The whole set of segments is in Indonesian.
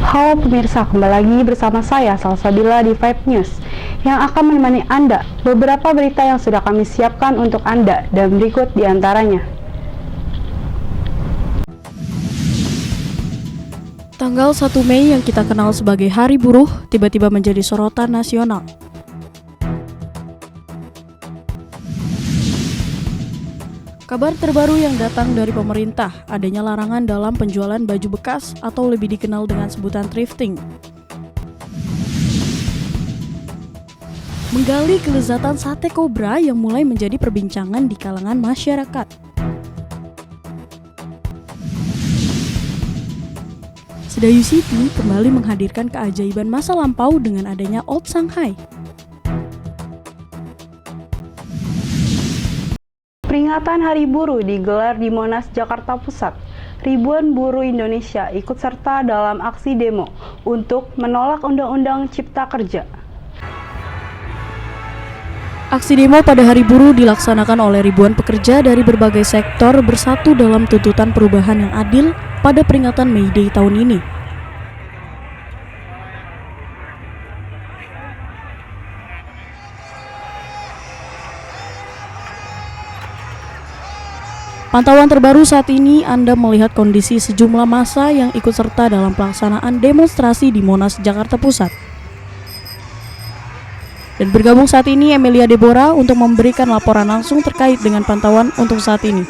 Halo pemirsa, kembali lagi bersama saya Salsabila di Vibe News yang akan menemani Anda beberapa berita yang sudah kami siapkan untuk Anda dan berikut diantaranya. Tanggal 1 Mei yang kita kenal sebagai Hari Buruh tiba-tiba menjadi sorotan nasional. Kabar terbaru yang datang dari pemerintah, adanya larangan dalam penjualan baju bekas atau lebih dikenal dengan sebutan thrifting. Menggali kelezatan sate kobra yang mulai menjadi perbincangan di kalangan masyarakat. Sedayu City kembali menghadirkan keajaiban masa lampau dengan adanya Old Shanghai. Peringatan Hari Buruh digelar di Monas, Jakarta Pusat. Ribuan buruh Indonesia ikut serta dalam aksi demo untuk menolak Undang-Undang Cipta Kerja. Aksi demo pada Hari Buruh dilaksanakan oleh ribuan pekerja dari berbagai sektor bersatu dalam tuntutan perubahan yang adil pada peringatan May Day tahun ini. Pantauan terbaru saat ini Anda melihat kondisi sejumlah massa yang ikut serta dalam pelaksanaan demonstrasi di Monas, Jakarta Pusat. Dan bergabung saat ini Emilia Deborah untuk memberikan laporan langsung terkait dengan pantauan untuk saat ini.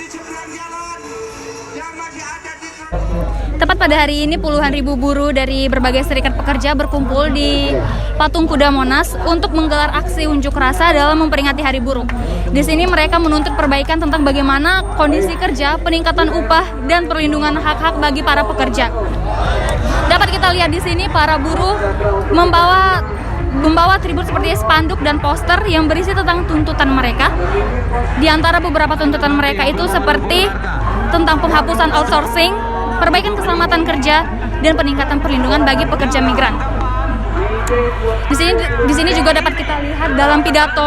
Tepat pada hari ini puluhan ribu buruh dari berbagai serikat pekerja berkumpul di Patung Kuda Monas untuk menggelar aksi unjuk rasa dalam memperingati Hari Buruh. Di sini mereka menuntut perbaikan tentang bagaimana kondisi kerja, peningkatan upah, dan perlindungan hak-hak bagi para pekerja. Dapat kita lihat di sini para buruh membawa atribut seperti spanduk dan poster yang berisi tentang tuntutan mereka. Di antara beberapa tuntutan mereka itu seperti tentang penghapusan outsourcing, perbaikan keselamatan kerja, dan peningkatan perlindungan bagi pekerja migran. Di sini juga dapat kita lihat dalam pidato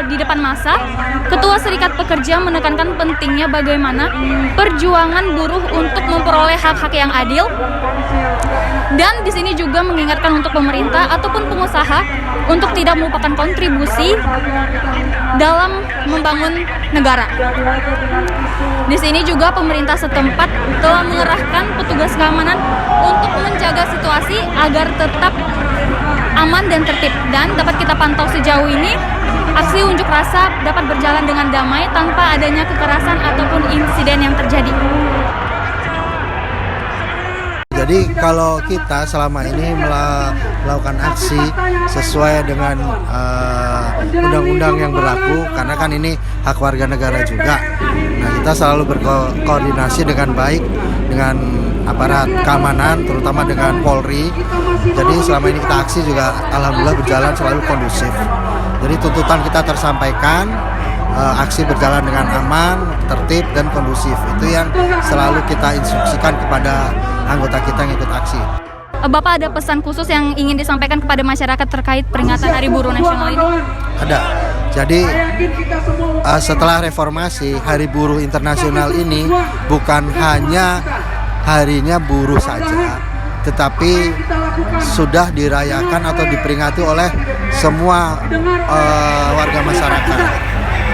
di depan massa, Ketua Serikat Pekerja menekankan pentingnya bagaimana perjuangan buruh untuk memperoleh hak-hak yang adil. Dan di sini juga mengingatkan untuk pemerintah ataupun pengusaha untuk tidak melupakan kontribusi dalam membangun negara. Di sini juga pemerintah setempat telah mengerahkan petugas keamanan untuk menjaga situasi agar tetap aman dan tertib. Dan dapat kita pantau sejauh ini, aksi unjuk rasa dapat berjalan dengan damai tanpa adanya kekerasan ataupun insiden yang terjadi. Jadi kalau kita selama ini melakukan aksi sesuai dengan undang-undang yang berlaku, karena kan ini hak warga negara juga. Nah, kita selalu berkoordinasi dengan baik dengan aparat keamanan, terutama dengan Polri. Jadi selama ini kita aksi juga alhamdulillah berjalan selalu kondusif. Jadi tuntutan kita tersampaikan, aksi berjalan dengan aman, tertib, dan kondusif. Itu yang selalu kita instruksikan kepada anggota kita yang ikut aksi. Bapak ada pesan khusus yang ingin disampaikan kepada masyarakat terkait peringatan Hari Buruh Nasional ini? Ada. Jadi setelah reformasi, Hari Buruh Internasional ini bukan hanya harinya buruh saja, tetapi sudah dirayakan atau diperingati oleh semua warga masyarakat.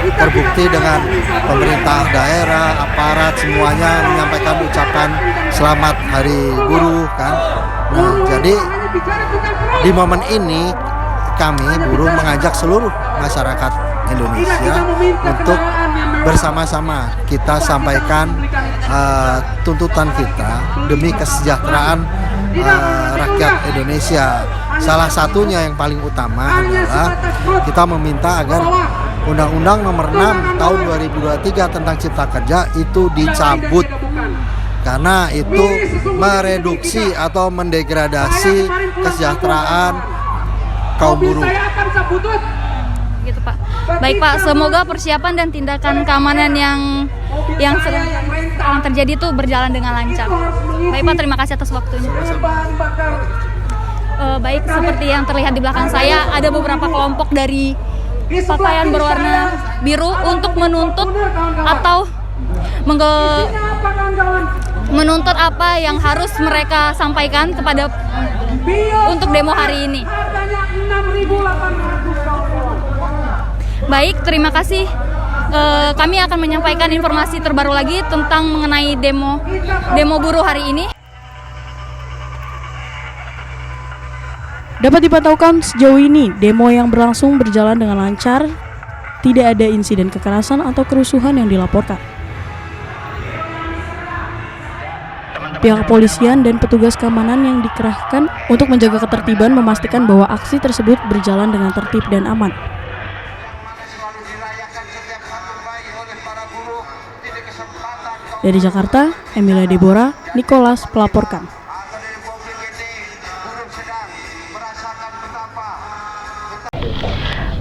Terbukti dengan pemerintah daerah, aparat, semuanya menyampaikan ucapan selamat Hari Buruh kan. Nah, jadi di momen ini kami buruh mengajak seluruh masyarakat Indonesia untuk bersama-sama kita sampaikan tuntutan kita demi kesejahteraan rakyat Indonesia. Salah satunya yang paling utama adalah kita meminta agar Undang-Undang Nomor 6 Tahun 2023 tentang Cipta Kerja itu dicabut, karena itu mereduksi atau mendegradasi kesejahteraan kaum buruh. Gitu, Pak. Baik, Pak, semoga persiapan dan tindakan keamanan yang sedang terjadi itu berjalan dengan lancar. Baik, Pak, terima kasih atas waktunya. Baik, seperti yang terlihat di belakang saya, ada beberapa kelompok dari pakaian berwarna biru untuk menuntut atau menuntut apa yang harus mereka sampaikan kepada untuk demo hari ini. Baik, terima kasih. Kami akan menyampaikan informasi terbaru lagi tentang mengenai demo buruh hari ini. Dapat dipantaukan sejauh ini, demo yang berlangsung berjalan dengan lancar, tidak ada insiden kekerasan atau kerusuhan yang dilaporkan. Pihak kepolisian dan petugas keamanan yang dikerahkan untuk menjaga ketertiban memastikan bahwa aksi tersebut berjalan dengan tertib dan aman. Dari Jakarta, Emilia Deborah, Nicholas melaporkan.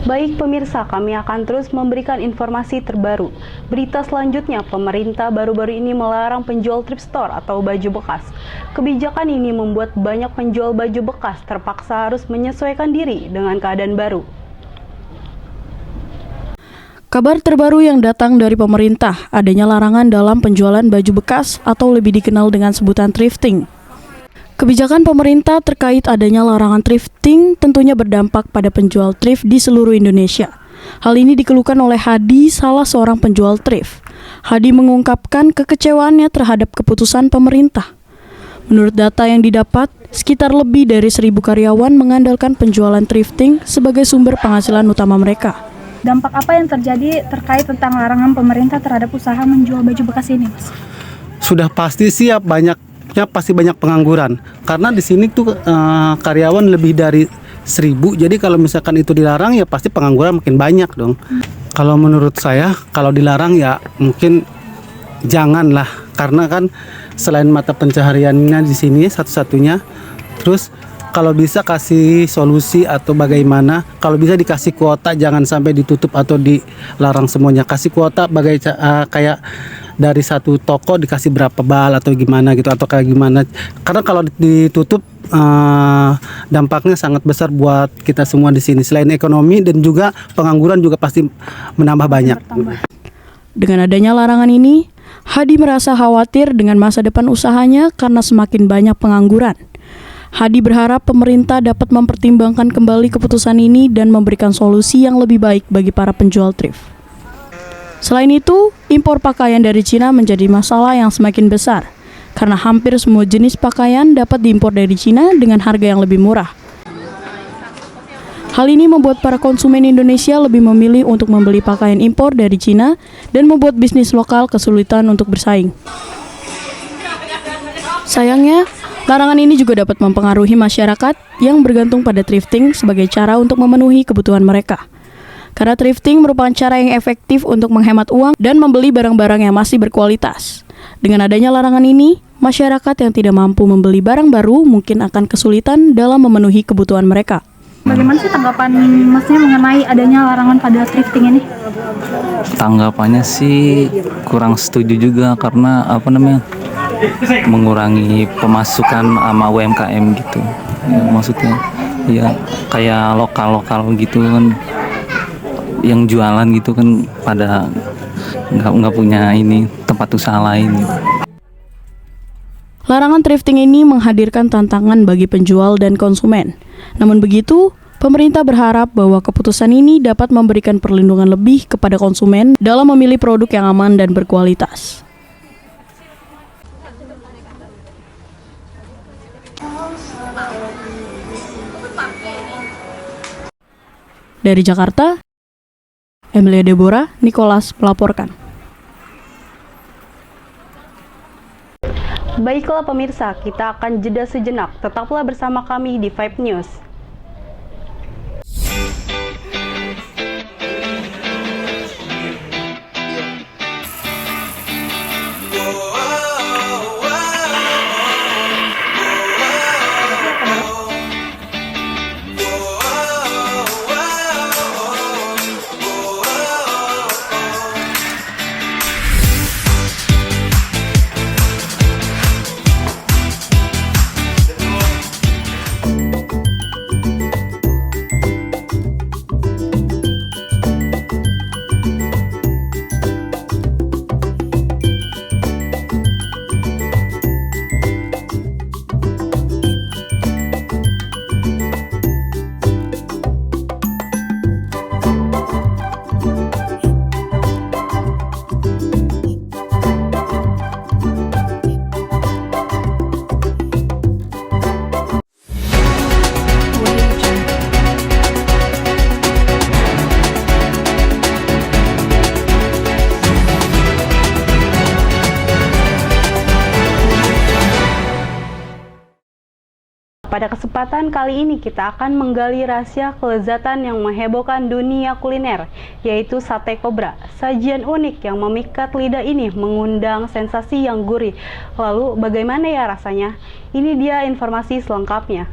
Baik pemirsa, kami akan terus memberikan informasi terbaru. Berita selanjutnya, pemerintah baru-baru ini melarang penjual thrift store atau baju bekas. Kebijakan ini membuat banyak penjual baju bekas terpaksa harus menyesuaikan diri dengan keadaan baru. Kabar terbaru yang datang dari pemerintah, adanya larangan dalam penjualan baju bekas atau lebih dikenal dengan sebutan thrifting. Kebijakan pemerintah terkait adanya larangan thrifting tentunya berdampak pada penjual thrift di seluruh Indonesia. Hal ini dikeluhkan oleh Hadi, salah seorang penjual thrift. Hadi mengungkapkan kekecewaannya terhadap keputusan pemerintah. Menurut data yang didapat, sekitar lebih dari 1.000 karyawan mengandalkan penjualan thrifting sebagai sumber penghasilan utama mereka. Dampak apa yang terjadi terkait tentang larangan pemerintah terhadap usaha menjual baju bekas ini, Mas? Sudah pasti siap pasti banyak pengangguran karena di sini tuh karyawan lebih dari 1.000, jadi kalau misalkan itu dilarang ya pasti pengangguran makin banyak dong. Kalau menurut saya kalau dilarang ya mungkin janganlah, karena kan selain mata pencahariannya di sini satu-satunya. Terus kalau bisa kasih solusi atau bagaimana, kalau bisa dikasih kuota, jangan sampai ditutup atau dilarang semuanya. Kasih kuota kayak dari satu toko dikasih berapa bal atau gimana gitu, atau kayak gimana. Karena kalau ditutup dampaknya sangat besar buat kita semua di sini. Selain ekonomi dan juga pengangguran juga pasti menambah banyak. Dengan adanya larangan ini, Hadi merasa khawatir dengan masa depan usahanya karena semakin banyak pengangguran. Hadi berharap pemerintah dapat mempertimbangkan kembali keputusan ini dan memberikan solusi yang lebih baik bagi para penjual thrift. Selain itu, impor pakaian dari Cina menjadi masalah yang semakin besar, karena hampir semua jenis pakaian dapat diimpor dari Cina dengan harga yang lebih murah. Hal ini membuat para konsumen Indonesia lebih memilih untuk membeli pakaian impor dari Cina dan membuat bisnis lokal kesulitan untuk bersaing. Sayangnya, larangan ini juga dapat mempengaruhi masyarakat yang bergantung pada thrifting sebagai cara untuk memenuhi kebutuhan mereka. Karena thrifting merupakan cara yang efektif untuk menghemat uang dan membeli barang-barang yang masih berkualitas. Dengan adanya larangan ini, masyarakat yang tidak mampu membeli barang baru mungkin akan kesulitan dalam memenuhi kebutuhan mereka. Bagaimana sih tanggapan Masnya mengenai adanya larangan pada thrifting ini? Tanggapannya sih kurang setuju juga, karena mengurangi pemasukan sama UMKM gitu. Ya, maksudnya ya kayak lokal gitu kan, yang jualan gitu kan pada nggak punya tempat usaha lain gitu. Larangan thrifting ini menghadirkan tantangan bagi penjual dan konsumen. Namun begitu, pemerintah berharap bahwa keputusan ini dapat memberikan perlindungan lebih kepada konsumen dalam memilih produk yang aman dan berkualitas. Dari Jakarta, Emilia Deborah, Nicholas melaporkan. Baiklah pemirsa, kita akan jeda sejenak. Tetaplah bersama kami di Vibe News. Pada kesempatan kali ini kita akan menggali rahasia kelezatan yang menghebohkan dunia kuliner, yaitu sate kobra. Sajian unik yang memikat lidah ini mengundang sensasi yang gurih. Lalu bagaimana ya rasanya? Ini dia informasi selengkapnya.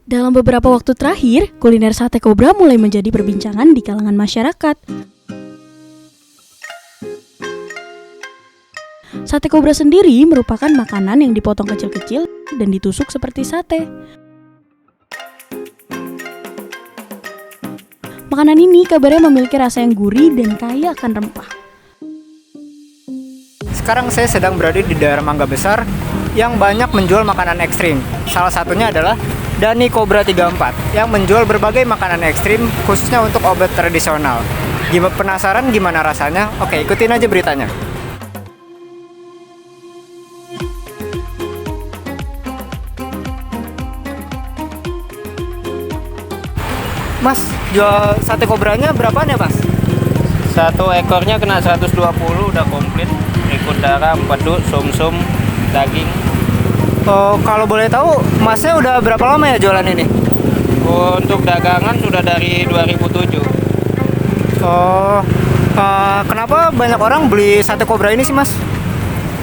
Dalam beberapa waktu terakhir, kuliner sate kobra mulai menjadi perbincangan di kalangan masyarakat. Sate kobra sendiri merupakan makanan yang dipotong kecil-kecil dan ditusuk seperti sate. Makanan ini kabarnya memiliki rasa yang gurih dan kaya akan rempah. Sekarang saya sedang berada di daerah Mangga Besar yang banyak menjual makanan ekstrim. Salah satunya adalah Dani Cobra 34 yang menjual berbagai makanan ekstrim khususnya untuk obat tradisional. Penasaran gimana rasanya? Oke, ikutin aja beritanya. Mas, jual sate kobranya berapaan ya, Mas? Satu ekornya kena 120, udah komplit. Ikut darah, empedu, sum-sum, daging. Oh, kalau boleh tahu, Masnya udah berapa lama ya jualan ini? Untuk dagangan sudah dari 2007. Oh, kenapa banyak orang beli sate kobra ini sih, Mas?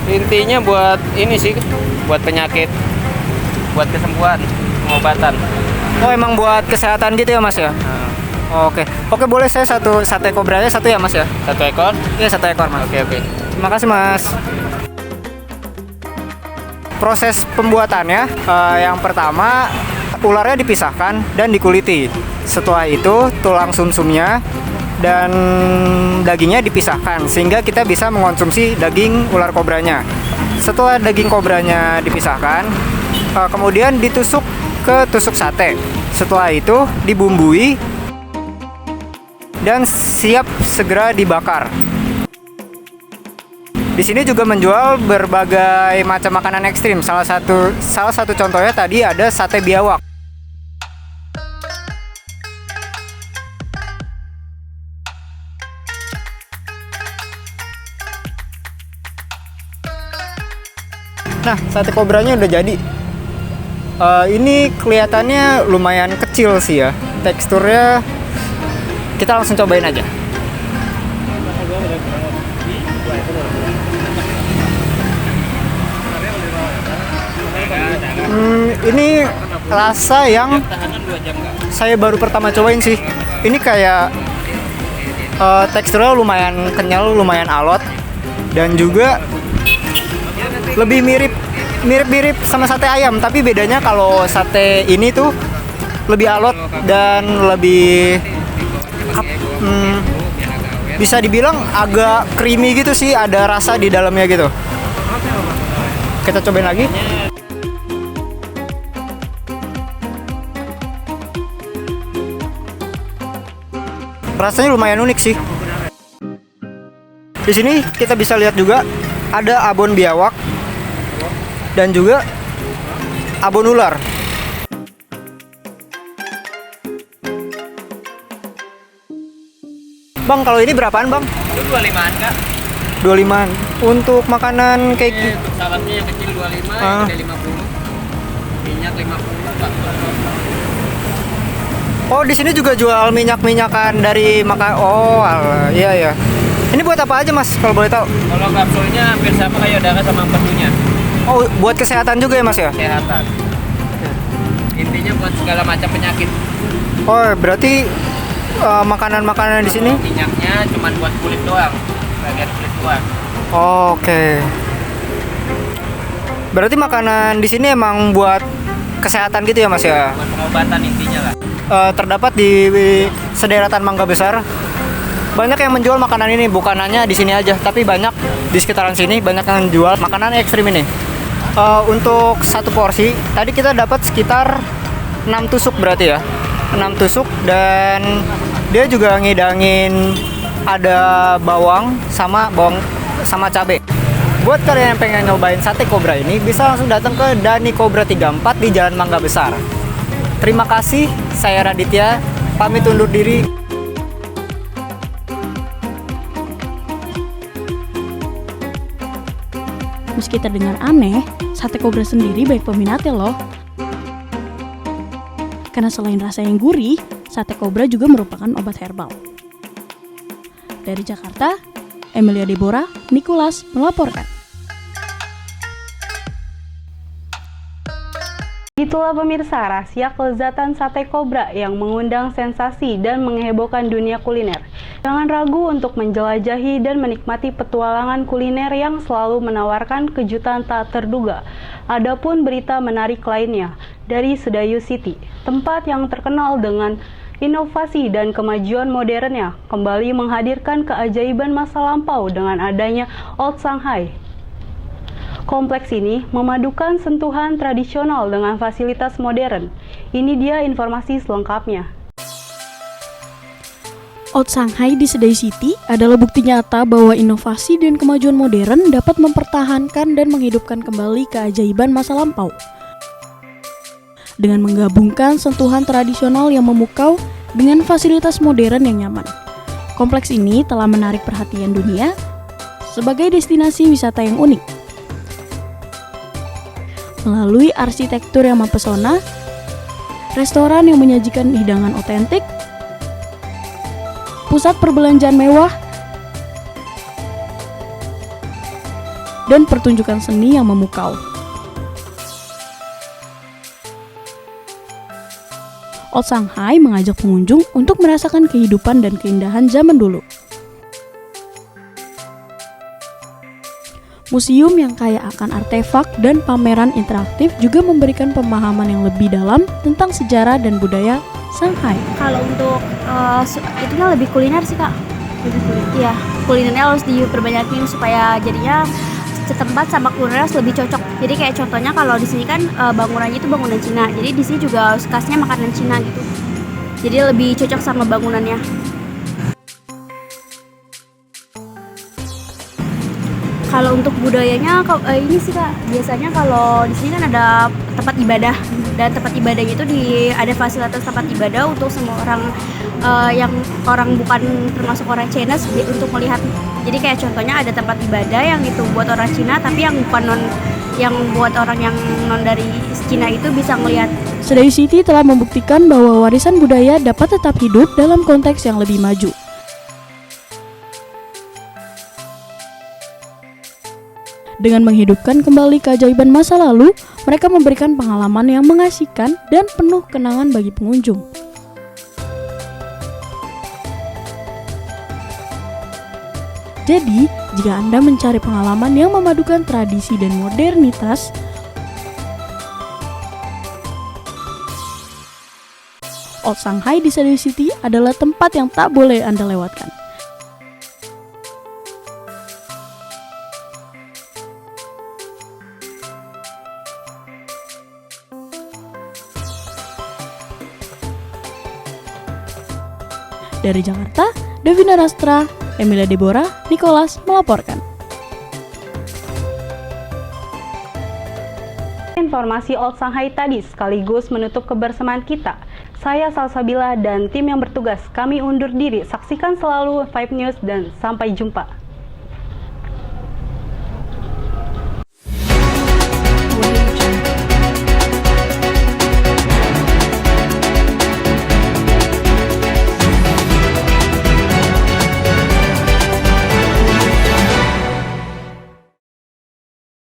Intinya buat ini sih, buat penyakit, buat kesembuhan, pengobatan. Oh, emang buat kesehatan gitu ya, Mas ya? Oke, boleh saya satu sate kobranya satu ya, Mas ya? Satu ekor? Iya, satu ekor, Mas. Oke. Terima kasih, Mas. Proses pembuatannya, yang pertama ularnya dipisahkan dan dikuliti. Setelah itu tulang sumsumnya dan dagingnya dipisahkan sehingga kita bisa mengonsumsi daging ular kobranya. Setelah daging kobranya dipisahkan, kemudian ditusuk ke tusuk sate. Setelah itu dibumbui dan siap segera dibakar. Di sini juga menjual berbagai macam makanan ekstrim. Salah satu contohnya tadi ada sate biawak. Nah, sate kobranya udah jadi. Ini kelihatannya lumayan kecil sih ya. Teksturnya kita langsung cobain aja. Ini rasa yang saya baru pertama cobain sih. Ini kayak teksturnya lumayan kenyal, lumayan alot, dan juga lebih mirip sama sate ayam, tapi bedanya kalau sate ini tuh lebih alot dan lebih bisa dibilang agak creamy gitu sih, ada rasa di dalamnya gitu. Kita cobain lagi. Rasanya lumayan unik sih. Di sini kita bisa lihat juga ada abon biawak dan juga abon ular. Bang, kalau ini berapaan, Bang? Itu 25-an, Kak. 25-an. Untuk makanan kayak gitu. Salamnya yang kecil 25, yang gede 50. Minyak 50, Pak. Oh, di sini juga jual minyak-minyakan dari Oh, alah. Iya. Ini buat apa aja, Mas, kalau boleh tahu? Kalau kapsulnya hampir sama kayak darah sama empedunya. Oh, buat kesehatan juga ya, Mas ya? Kesehatan. Intinya buat segala macam penyakit. Oh, berarti makanan-makanan di sini? Minyaknya cuma buat kulit doang, bagian kulit doang. Oke. Berarti makanan di sini emang buat kesehatan gitu ya, Mas ya? Buat pengobatan intinya lah. Terdapat di sederatan Mangga Besar. Banyak yang menjual makanan ini, bukan hanya di sini aja, tapi banyak di sekitaran sini banyak yang jual makanan ekstrim ini. Untuk satu porsi, tadi kita dapat sekitar 6 tusuk berarti ya. 6 tusuk, dan dia juga ngidangin ada bawang sama cabe. Buat kalian yang pengen nyobain sate kobra ini, bisa langsung datang ke Dani Cobra 34 di Jalan Mangga Besar. Terima kasih, saya Raditya, pamit undur diri. Meski terdengar aneh, sate kobra sendiri banyak peminatnya loh. Karena selain rasa yang gurih, sate kobra juga merupakan obat herbal. Dari Jakarta, Emilia Deborah, Nicholas melaporkan. Itulah pemirsa rahasia kelezatan sate kobra yang mengundang sensasi dan menghebohkan dunia kuliner. Jangan ragu untuk menjelajahi dan menikmati petualangan kuliner yang selalu menawarkan kejutan tak terduga. Adapun berita menarik lainnya dari Sedayu City, tempat yang terkenal dengan inovasi dan kemajuan modernnya, kembali menghadirkan keajaiban masa lampau dengan adanya Old Shanghai. Kompleks ini memadukan sentuhan tradisional dengan fasilitas modern. Ini dia informasi selengkapnya. Old Shanghai di Sedayu City adalah bukti nyata bahwa inovasi dan kemajuan modern dapat mempertahankan dan menghidupkan kembali keajaiban masa lampau. Dengan menggabungkan sentuhan tradisional yang memukau dengan fasilitas modern yang nyaman. Kompleks ini telah menarik perhatian dunia sebagai destinasi wisata yang unik. Melalui arsitektur yang mempesona, restoran yang menyajikan hidangan otentik, pusat perbelanjaan mewah, dan pertunjukan seni yang memukau. Old Shanghai mengajak pengunjung untuk merasakan kehidupan dan keindahan zaman dulu. Museum yang kaya akan artefak dan pameran interaktif juga memberikan pemahaman yang lebih dalam tentang sejarah dan budaya Shanghai. Kalau untuk itunya lebih kuliner sih kak. Lebih kuliner. Iya, kulinernya harus diperbanyakin supaya jadinya setempat sama kuliner harus lebih cocok. Jadi kayak contohnya kalau di sini kan bangunannya itu bangunan Cina. Jadi di sini juga khasnya makanan Cina gitu. Jadi lebih cocok sama bangunannya. Kalau untuk budayanya ini sih kak, biasanya kalau di sini kan ada tempat ibadah dan tempat ibadahnya itu ada fasilitas tempat ibadah untuk semua orang yang orang bukan termasuk orang Cina untuk melihat. Jadi kayak contohnya ada tempat ibadah yang itu buat orang Cina tapi yang bukan yang buat orang yang non dari Cina itu bisa melihat. Sedayu City telah membuktikan bahwa warisan budaya dapat tetap hidup dalam konteks yang lebih maju. Dengan menghidupkan kembali keajaiban masa lalu, mereka memberikan pengalaman yang mengasihkan dan penuh kenangan bagi pengunjung. Jadi, jika Anda mencari pengalaman yang memadukan tradisi dan modernitas, Old Shanghai di Sedayu City adalah tempat yang tak boleh Anda lewatkan. Dari Jakarta, Devina Rastra, Emilia Deborah, Nicholas melaporkan. Informasi Old Shanghai tadi sekaligus menutup kebersamaan kita. Saya Salsabila dan tim yang bertugas, kami undur diri. Saksikan selalu Vibe News dan sampai jumpa.